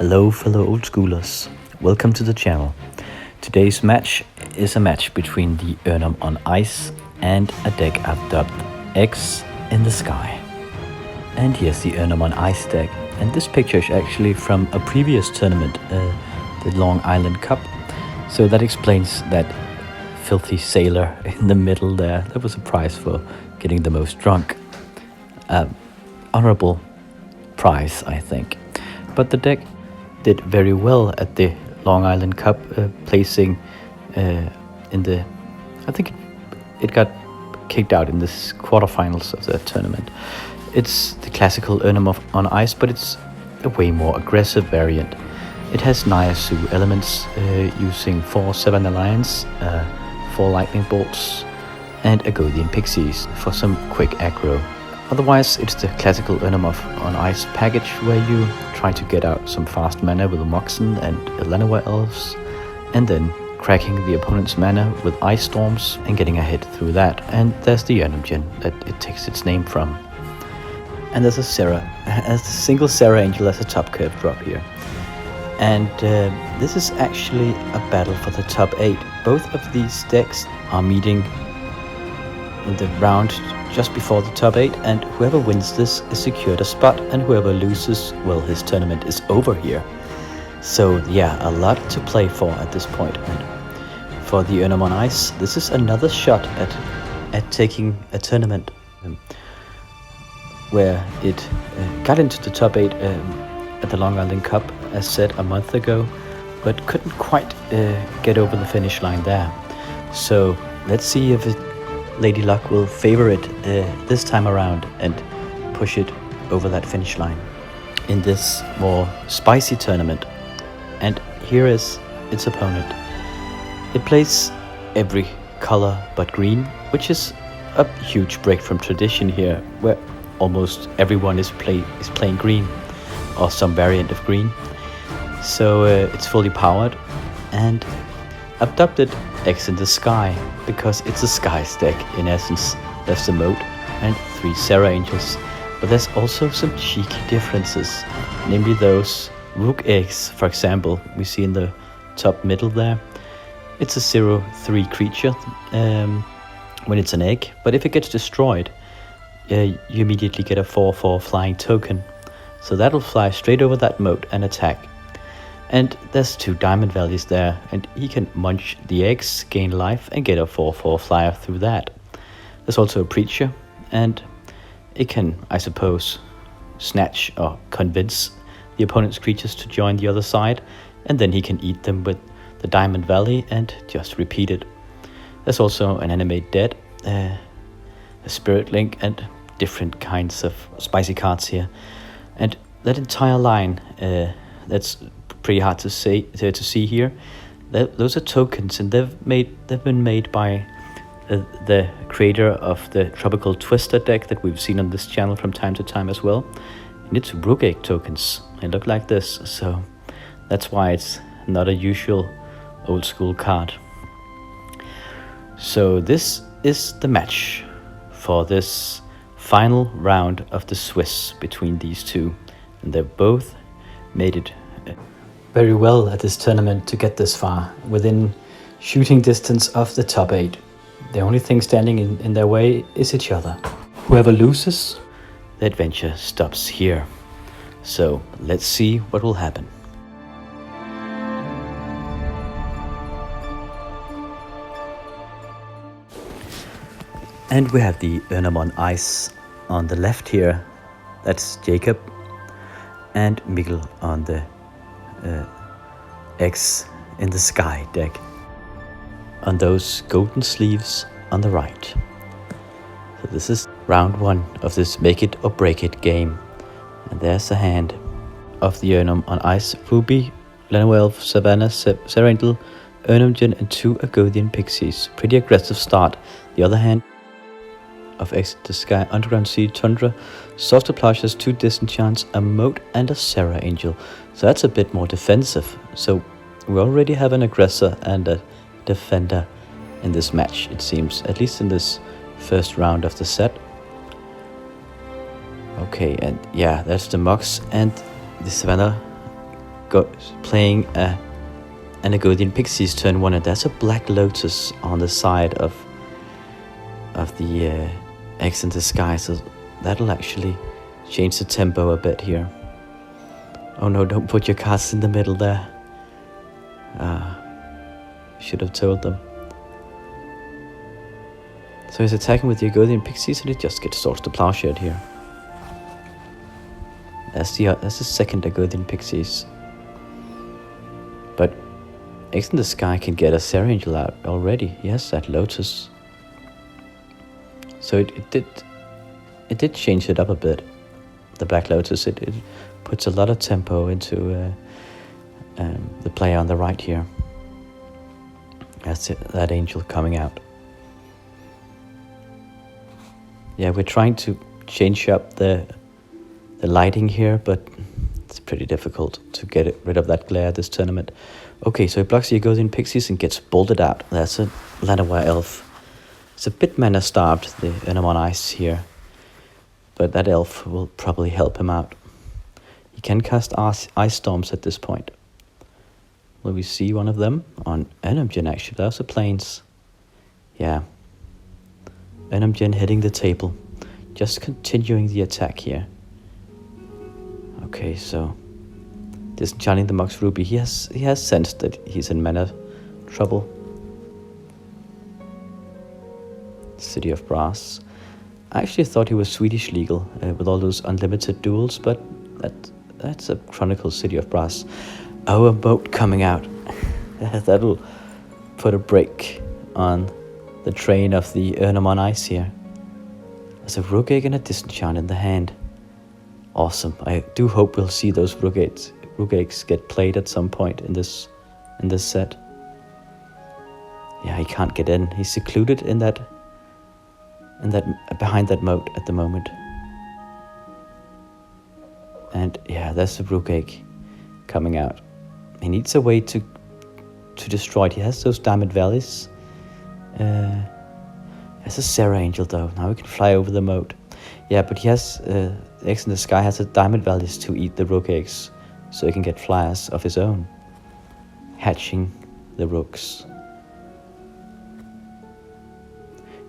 Hello fellow old schoolers, welcome to the channel. Today's match is a match between the Erhnam on ice and a deck I've dubbed X in the Sky. And here's the Erhnam on ice deck, and this picture is actually from a previous tournament, the Long Island Cup. So that explains that filthy sailor in the middle there. That was a prize for getting the most drunk. Honorable prize, I think. But the deck did very well at the Long Island Cup, placing in the, I think it got kicked out in this quarterfinals of the tournament. It's the classical Erhnam on ice, but it's a way more aggressive variant. It has Nyasu elements using 4 Seven Alliance, 4 lightning bolts, and Agothian pixies for some quick aggro. Otherwise, it's the classical Erhnam on ice package where you try to get out some fast mana with a Moxen and Llanowar elves, and then cracking the opponent's mana with ice storms and getting ahead through that. And there's the Erhnam gen that it takes its name from. And there's a single Serra Angel as a top curve drop here. And this is actually a battle for the top 8. Both of these decks are meeting in the round just before the top 8, and whoever wins this is secured a spot, and whoever loses, well, his tournament is over here. So yeah, a lot to play for at this point. And for the Erhnam on ice, this is another shot at taking a tournament where it got into the top 8 at the Long Island Cup, as said a month ago, but couldn't quite get over the finish line there. So let's see if Lady Luck will favor it this time around and push it over that finish line in this more spicy tournament. And here is its opponent. It plays every color but green, which is a huge break from tradition here, where almost everyone is playing green or some variant of green. So it's fully powered, and I've dubbed it X in the Sky because it's a Skies deck in essence. There's the moat and 3 Serra Angels, but there's also some cheeky differences, namely those Rukh eggs, for example, we see in the top middle there. It's a 0/3 creature when it's an egg, but if it gets destroyed, you immediately get a 4/4 flying token. So that'll fly straight over that moat and attack. And there's 2 diamond values there, and he can munch the eggs, gain life, and get a 4/4 flyer through that. There's also a preacher, and it can, I suppose, snatch or convince the opponent's creatures to join the other side, and then he can eat them with the diamond valley and just repeat it. There's also an animate dead, a spirit link, and different kinds of spicy cards here. And that entire line, that's pretty hard to see here. Those are tokens, and they've been made by the creator of the Tropical Twister deck that we've seen on this channel from time to time as well. And it's Rukh egg tokens. They look like this, so that's why it's not a usual old school card. So this is the match for this final round of the Swiss between these two, and they've both made it very well at this tournament to get this far, within shooting distance of the top 8. The only thing standing in their way is each other. Whoever loses, the adventure stops here. So let's see what will happen. And we have the Erhnam on ice on the left here. That's Jacob, and Mikkel on the X in the Sky deck on those golden sleeves on the right. So this is round 1 of this make it or break it game, and there's the hand of the Erhnam on ice: Ruby, Llanowar Elf, Savannah, Serra Angel, Erhnam Gen, and 2 Agothian pixies. Pretty aggressive start. The other hand of X in the Sky: Underground Sea, Tundra, Soft Plage has 2 disenchants, a moat, and a Serra Angel. So that's a bit more defensive. So we already have an aggressor and a defender in this match, it seems, at least in this first round of the set. Okay, and yeah, that's the Mox and the Savannah playing an Agodian Pixies turn 1, and there's a black lotus on the side of the eggs in the sky, so that'll actually change the tempo a bit here. Oh no, don't put your cards in the middle there. Should have told them. So he's attacking with the Agodian Pixies, and it just gets swords to plowshare here. That's the second Agodian Pixies. But Eggs in the Sky can get a Serra Angel out already. Yes, that Lotus. So it did change it up a bit. The Black Lotus, it puts a lot of tempo into the player on the right here. That's it, that angel coming out. Yeah, we're trying to change up the lighting here, but it's pretty difficult to get rid of that glare this tournament. Okay, so he blocks the Agodian Pixies and gets bolted out. That's a Llanowar Elf. It's a bit mana starved, the Erhnam on Ice here, but that elf will probably help him out. He can cast Ice Storms at this point. Will we see one of them? On Erhnam actually, those are plains. Yeah. Erhnam hitting the table. Just continuing the attack here. Okay, so disenchanting the Mox Ruby. He has sensed that he's in mana trouble. City of Brass. I actually thought he was Swedish legal with all those unlimited duels, but that's a Chronicle City of Brass. Oh, a boat coming out. That'll put a break on the train of the Erhnam on Ice here. There's a Rukh Egg and a Disenchant in the hand. Awesome. I do hope we'll see those Rukh Eggs get played at some point in this set. Yeah, he can't get in. He's secluded in that behind that moat at the moment. And yeah, there's the Rukh Egg coming out. He needs a way to destroy it. He has those Diamond Valleys. Has a Serra Angel though. Now we can fly over the moat. Yeah, but he has Eggs in the Sky has a Diamond Valleys to eat the Rukh Eggs, so he can get flyers of his own, hatching the rooks.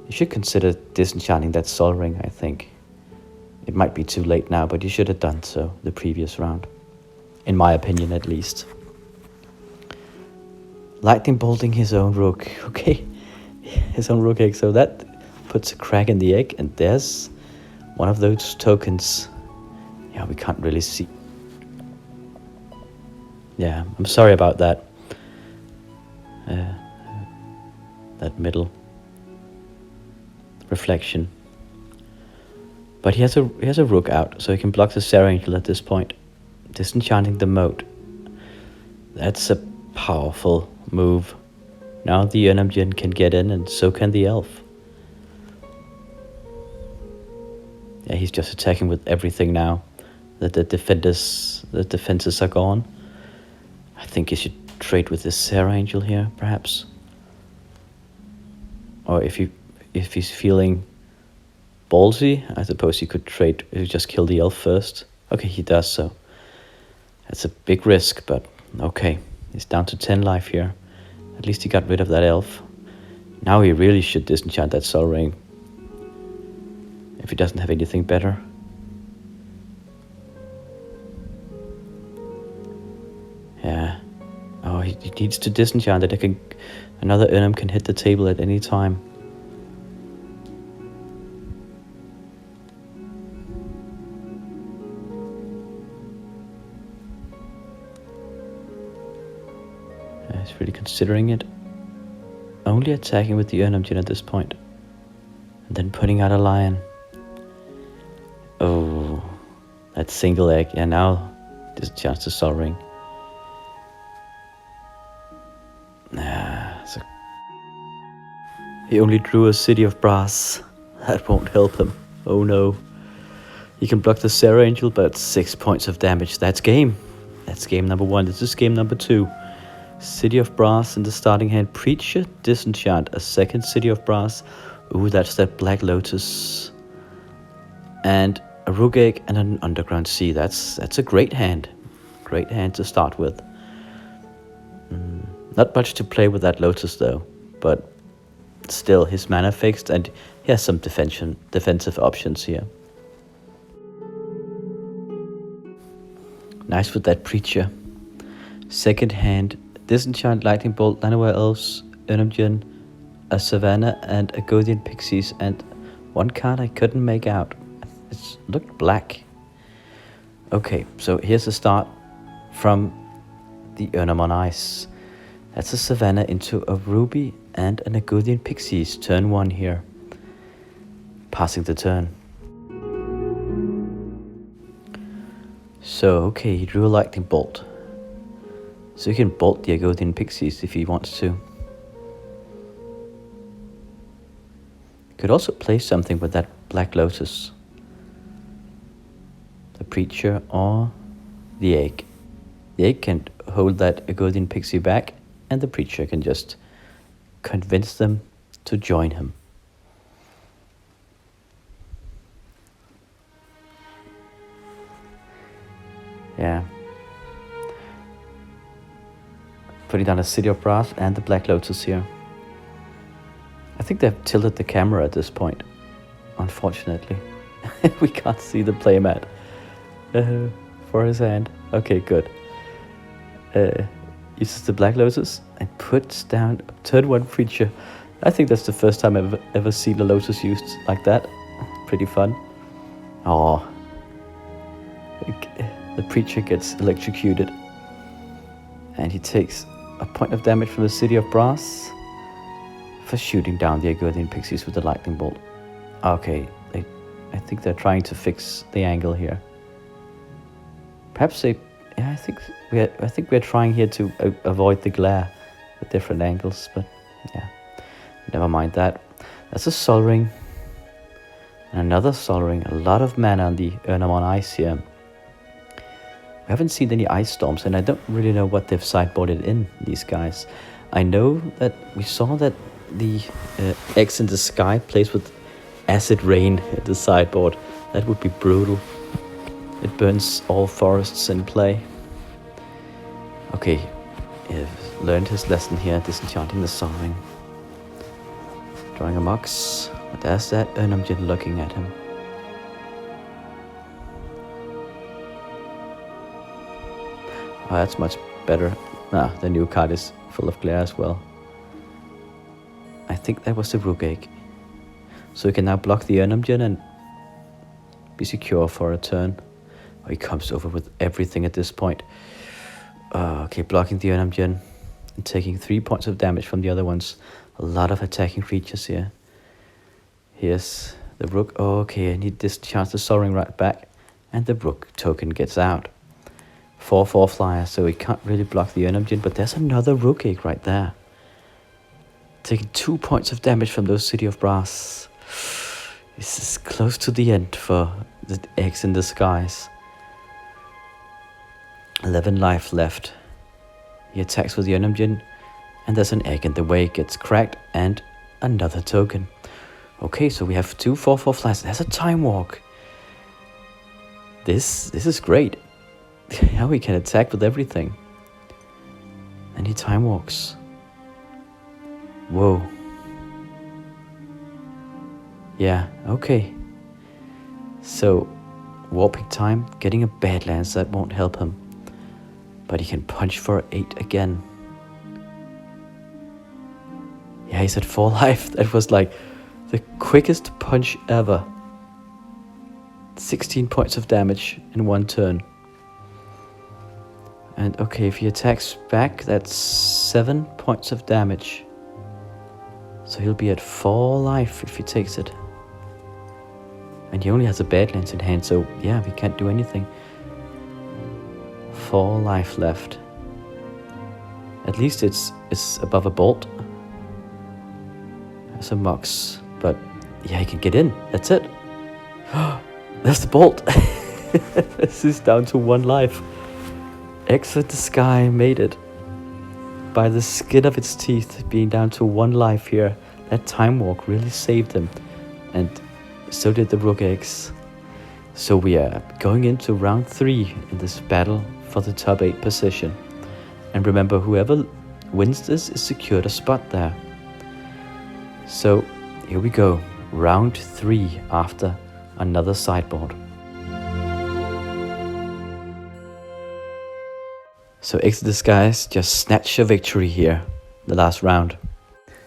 You should consider disenchanting that Sol Ring, I think. It might be too late now, but you should have done so the previous round. In my opinion, at least. Lightning bolting his own Rukh. Okay, his own Rukh Egg. So that puts a crack in the egg, and there's one of those tokens. Yeah, we can't really see. Yeah, I'm sorry about that. That middle reflection. But he has a Rukh out, so he can block the Serra Angel at this point. Disenchanting the moat. That's a powerful move. Now the Erhnam can get in, and so can the elf. Yeah, he's just attacking with everything now. That the defenses are gone. I think he should trade with this Serra Angel here, perhaps. Or if he's feeling ballsy, I suppose he could trade. He just kill the elf first. Okay, he does so. That's a big risk, but okay. He's down to 10 life here. At least he got rid of that elf. Now he really should disenchant that Sol Ring. If he doesn't have anything better. Yeah. Oh, he needs to disenchant it. Another Erhnam can hit the table at any time. He's really considering it. Only attacking with the Erhnam at this point. And then putting out a lion. Oh, that single egg. Yeah, now there's a chance to Sol Ring. He only drew a City of Brass. That won't help him. Oh no. He can block the Serra Angel, but 6 points of damage. That's game. That's game number 1. This is game number 2. City of Brass in the starting hand. Preacher, disenchant. A second City of Brass. Ooh, that's that Black Lotus. And a Rukh Egg and an Underground Sea. That's a great hand. Great hand to start with. Not much to play with that Lotus though, but still his mana fixed and he has some defensive options here. Nice with that Preacher. Second hand, Disenchant, Lightning Bolt, Llanowar Elves, Erhnam, a Savannah and a Gothian Pixies, and one card I couldn't make out. It looked black. Okay, so here's a start from the Erhnam on ice. That's a Savannah into a Ruby and an Agothian Pixies, turn 1 here. Passing the turn. So, okay, he drew a Lightning Bolt. So he can bolt the Agothian Pixies if he wants to. Could also play something with that Black Lotus. The Preacher or the Egg. The Egg can hold that Agothian Pixie back, and the Preacher can just convince them to join him. Yeah. Putting down a City of Brass and the Black Lotus here. I think they've tilted the camera at this point, unfortunately. We can't see the playmat for his hand. Okay, good. Uses the Black Lotus and puts down turn 1 Preacher. I think that's the first time I've ever seen a Lotus used like that. Pretty fun. Oh, the Preacher gets electrocuted. And he takes a point of damage from the City of Brass for shooting down the Agothian Pixies with the Lightning Bolt. Okay, I think they're trying to fix the angle here. Perhaps they... Yeah, I think we're trying here to avoid the glare with different angles, but yeah, never mind that. That's a Sol Ring. And another Sol Ring. A lot of mana on the Erhnam on ice here. We haven't seen any Ice Storms, and I don't really know what they've sideboarded in, these guys. I know that we saw that the X in the Sky plays with Acid Rain at the sideboard. That would be brutal. It burns all forests in play. Okay, he's learned his lesson here, disenchanting the Sol Ring. Drawing a Mox. There's that Erhnam looking at him. Oh, that's much better. The new card is full of glare as well. I think that was the Rukh Egg. So we can now block the Erhnam and be secure for a turn. Oh, he comes over with everything at this point. Okay, blocking the Erhnam and taking 3 points of damage from the other ones. A lot of attacking creatures here. Here's the Rukh. Oh, okay, and he discharges the Sol Ring right back. And the Rukh token gets out. 4/4 flyer, so he can't really block the Erhnam, but there's another Rukh Egg right there. Taking 2 points of damage from those City of Brass. This is close to the end for the Eggs in the Skies. 11 life left. He attacks with the Erhnam, and there's an Egg in the way. It gets cracked, and another token. Okay, so we have 2 4/4 flyers. There's a Time Walk. This is great. How he can attack with everything. And he Time Walks. Whoa. Yeah, okay. So, Warping Time, getting a Badlands, that won't help him. But he can punch for 8 again. Yeah, he's at 4 life. That was like the quickest punch ever. 16 points of damage in 1 turn. And okay, if he attacks back, that's 7 points of damage. So he'll be at 4 life if he takes it. And he only has a Badlands in hand, so yeah, we can't do anything. 4 life left. At least it's above a bolt. There's a Mox, but yeah, he can get in. That's it. There's the bolt. This is down to 1 life. Exit the Sky made it. By the skin of its teeth, being down to 1 life here. That Time Walk really saved him. And so did the Rukh Eggs. So we are going into round 3 in this battle for the top 8 position. And remember, whoever wins this is secured a spot there. So here we go, round 3 after another sideboard. So X Disguise just snatched a victory here, the last round.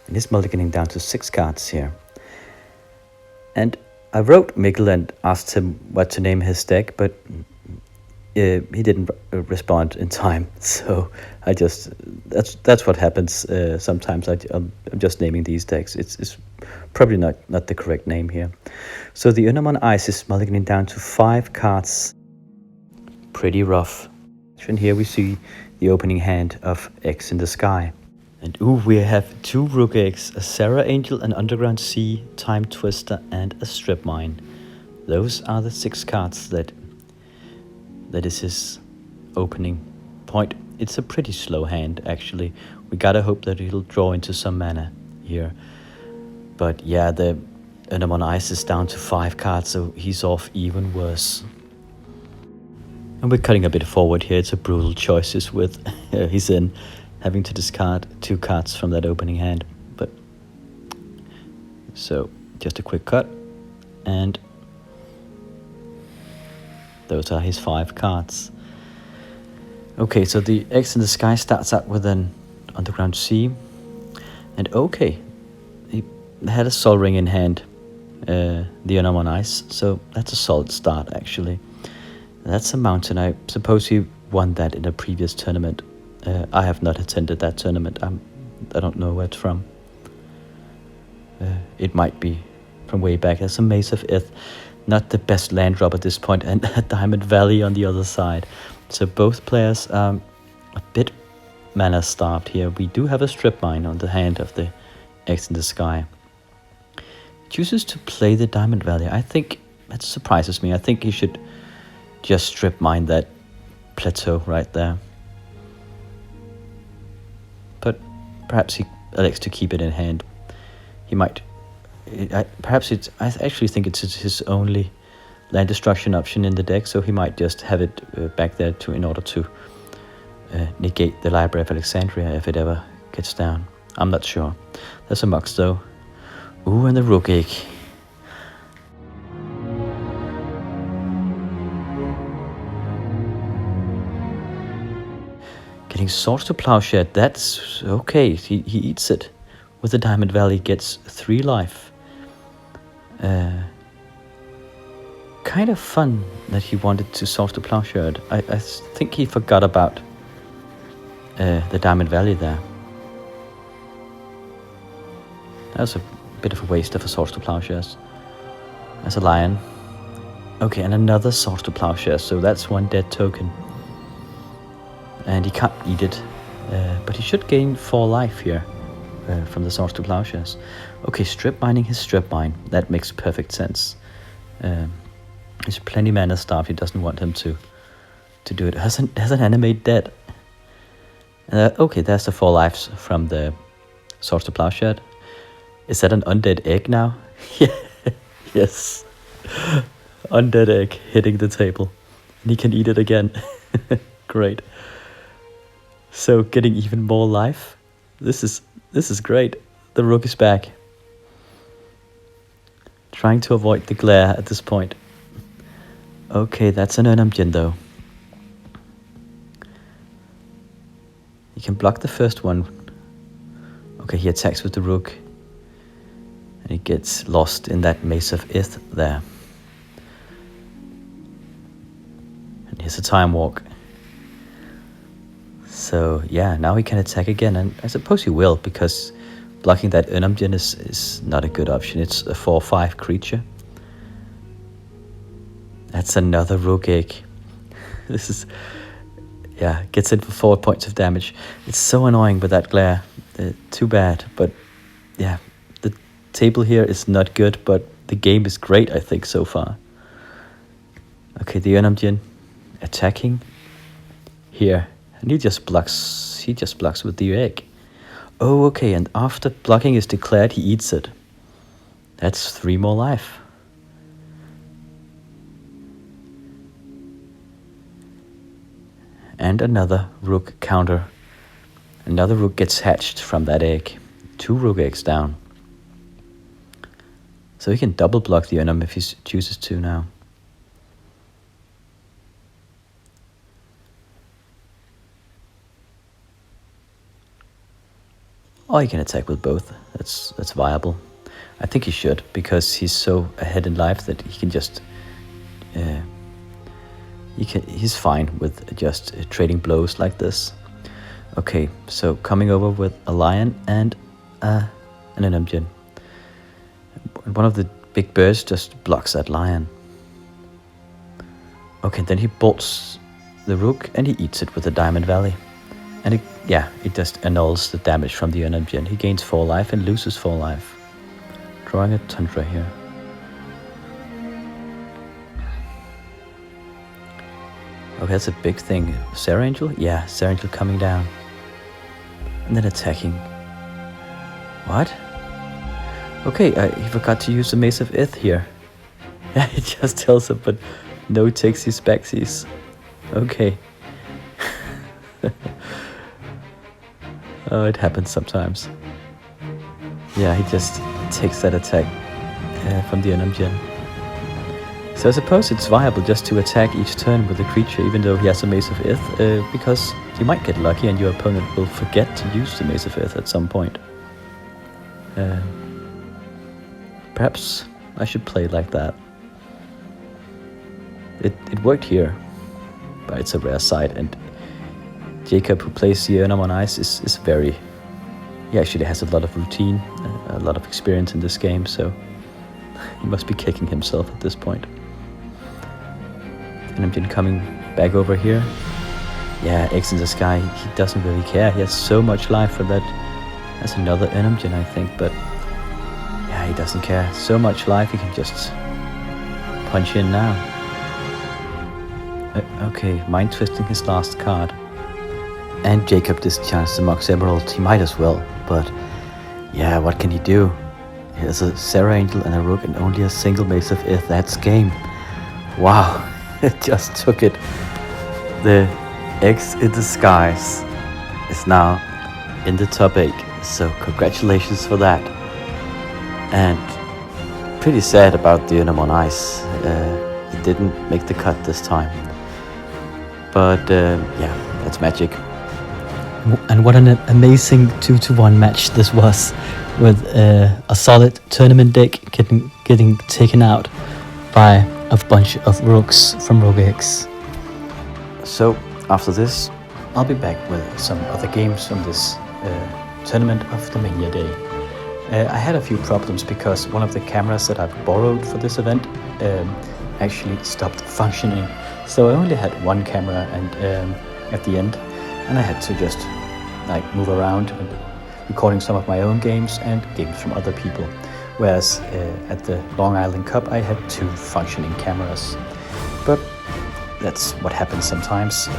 And he's mulliganing down to 6 cards here. And I wrote Mikkel and asked him what to name his deck, but he didn't respond in time. So I just, that's what happens sometimes. I'm just naming these decks. It's probably not the correct name here. So the Erhnam on ice is mulliganing down to 5 cards. Pretty rough. And here we see the opening hand of X in the Sky. And we have 2 Rukh X, a Sarah Angel, an Underground Sea, Time Twister, and a Strip Mine. Those are the 6 cards that is his opening point. It's a pretty slow hand, actually. We gotta hope that he'll draw into some mana here. But yeah, the Erhnam on ice is down to 5 cards, so he's off even worse. And we're cutting a bit forward here. It's a brutal choices with he's in having to discard 2 cards from that opening hand. But so just a quick cut, and those are his 5 cards. Okay, so the X in the Sky starts out with an Underground Sea, and okay, he had a Sol Ring in hand, the Erhnam on ice, so that's a solid start actually. That's a mountain. I suppose he won that in a previous tournament. I have not attended that tournament. I don't know where it's from. It might be from way back. There's a Maze of Ith, not the best land drop at this point, and a Diamond Valley on the other side. So both players are a bit mana starved here. We do have a Strip Mine on the hand of the X in the Sky. Chooses to play the Diamond Valley. I think that surprises me. I think he should just Strip Mine that plateau right there. But perhaps he elects to keep it in hand. He might. I actually think it's his only land destruction option in the deck, so he might just have it back there in order to negate the Library of Alexandria if it ever gets down. I'm not sure. There's a Mux though. And the Rukh Egg. Getting Swords to Plowshare, that's okay. He eats it. With the Diamond Valley, gets 3 life. Kind of fun that he wanted to Swords to Plowshare. I think he forgot about the Diamond Valley there. That was a bit of a waste of a Swords to Plowshares. As a lion. Okay, and another Swords to Plowshare, so that's 1 dead token. And he can't eat it, but he should gain 4 life here from the Swords to Plowshares. Okay, Strip Mining his Strip Mine. That makes perfect sense. He's plenty mana starved. He doesn't want him to do it. Has an animate dead. Okay, there's the 4 lives from the Swords to Plowshare. Is that an undead egg now? Yes. Undead egg hitting the table. And he can eat it again. Great. So getting even more life. This is great. The Rukh is back. Trying to avoid the glare at this point. Okay, that's an Erhnam Djinn though. He can block the first one. Okay, he attacks with the Rukh. And he gets lost in that Maze of Ith there. And here's a Time Walk. So yeah, now he can attack again, and I suppose he will, because blocking that Erhnam Djinn is not a good option. It's a 4/5 creature. That's another Rukh Egg. This is, yeah, gets in for 4 points of damage. It's so annoying with that glare. Too bad, but yeah, the table here is not good, but the game is great, I think, so far. Okay, the Erhnam Djinn attacking here. And he just blocks with the egg. Oh, okay, and after blocking is declared, he eats it. That's 3 more life. And another rook counter. Another rook gets hatched from that egg. 2 rook eggs down. So he can double block the Erhnam if he chooses to now. Or he can attack with both. That's viable. I think he should, because he's so ahead in life that he can just... he's fine with just trading blows like this. Okay, so coming over with a lion and an Erhnam. One of the big birds just blocks that lion. Okay, then he bolts the rook and he eats it with the Diamond Valley. And it just annuls the damage from the Erhnam. He gains 4 life and loses 4 life. Drawing a Tundra here. Okay, that's a big thing. Serra Angel? Yeah, Serra Angel coming down. And then attacking. What? Okay, he forgot to use the Mace of Ith here. Yeah, he just tells him, but no takesies backsies. Okay. Oh, it happens sometimes. Yeah, he just takes that attack from the Erhnam. So I suppose it's viable just to attack each turn with a creature, even though he has a Mace of Ith, because you might get lucky and your opponent will forget to use the Mace of Ith at some point. Perhaps I should play like that. It worked here, but it's a rare sight, and Jacob, who plays the Erhnam on ice, is very... He actually has a lot of routine, a lot of experience in this game, so he must be kicking himself at this point. Erhnam coming back over here. Yeah, eggs in the sky, he doesn't really care. He has so much life for that. That's another Erhnam, I think, but yeah, he doesn't care. So much life, he can just punch in now. Okay, mind twisting his last card. And Jacob discharged the Mox Emerald. He might as well, but yeah, what can he do? He has a Serra Angel and a Rook and only a single Mace of Ith. That's game. Wow, it just took it. The X in the skies is now in the top 8, so congratulations for that. And pretty sad about the Erhnam on ice. He didn't make the cut this time. But yeah, that's magic. And what an amazing 2-1 match this was, with a solid tournament deck getting taken out by a bunch of rooks from Rogue X. So after this, I'll be back with some other games from this tournament of the Mania Day. I had a few problems because one of the cameras that I've borrowed for this event actually stopped functioning. So I only had one camera and at the end, and I had to just like move around and recording some of my own games and games from other people. Whereas at the Long Island Cup, I had 2 functioning cameras. But that's what happens sometimes.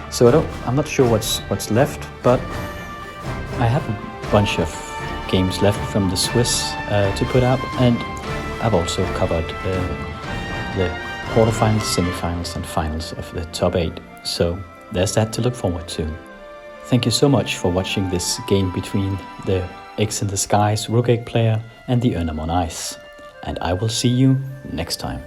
So I'm not sure what's left, but I have a bunch of games left from the Swiss to put out, and I've also covered the quarterfinals, semifinals and finals of the top 8. So there's that to look forward to. Thank you so much for watching this game between the X in the Skies Rook Egg player and the Erhnam on ice. And I will see you next time.